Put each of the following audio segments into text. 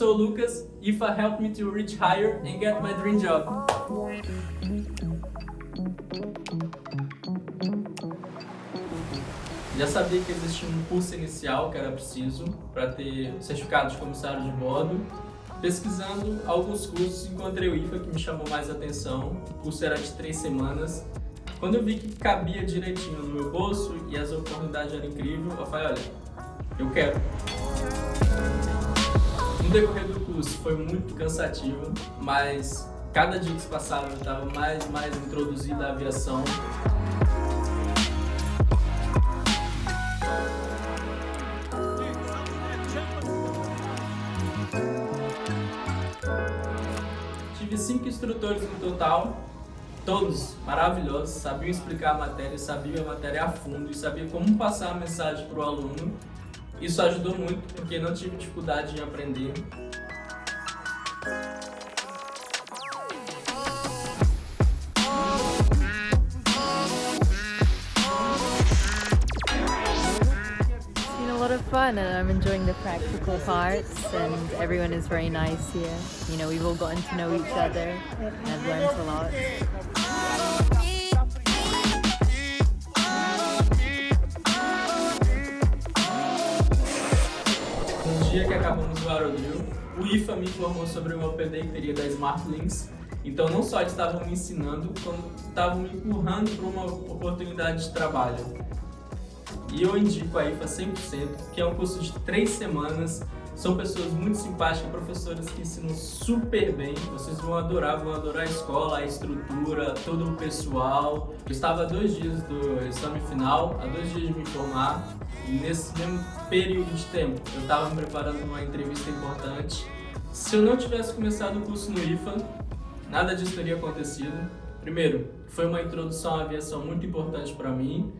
sou o Lucas. IFA helped me to reach higher and get my dream job. Já sabia que existia um curso inicial que era preciso para ter certificado de comissário de bordo. Pesquisando alguns cursos, encontrei o IFA que me chamou mais atenção. O curso era de 3 semanas. Quando eu vi que cabia direitinho no meu bolso e as oportunidades eram incríveis, eu falei, olha, eu quero. No decorrer do curso foi muito cansativo, mas cada dia que se passava eu estava mais introduzido à aviação. Tive 5 instrutores no total, todos maravilhosos, sabiam explicar a matéria, sabiam a matéria a fundo e sabiam como passar a mensagem para o aluno. Isso ajudou muito porque não tive dificuldade em aprender. A lot of fun, and I'm enjoying the practical parts, and everyone is very nice here. You know, we've all gotten to know each other and I've learned a lot. No dia que acabamos o aerodrill, o IFA me informou sobre uma OPD que teria da SmartLinks. Então não só eles estavam me ensinando, como estavam me empurrando para uma oportunidade de trabalho. E eu indico a IFA 100%, que é um curso de 3 semanas. São pessoas muito simpáticas, professores que ensinam super bem. Vocês vão adorar a escola, a estrutura, todo o pessoal. Eu estava a 2 dias do exame final, a 2 dias de me formar. E nesse mesmo período de tempo, eu estava me preparando para uma entrevista importante. Se eu não tivesse começado o curso no IFA, nada disso teria acontecido. Primeiro, foi uma introdução à aviação muito importante para mim.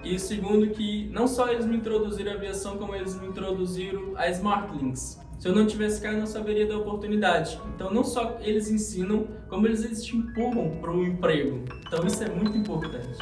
E segundo, que não só eles me introduziram à aviação, como eles me introduziram a SmartLinks. Se eu não tivesse cá, eu não saberia da oportunidade. Então não só eles ensinam, como eles te empurram para o emprego. Então isso é muito importante.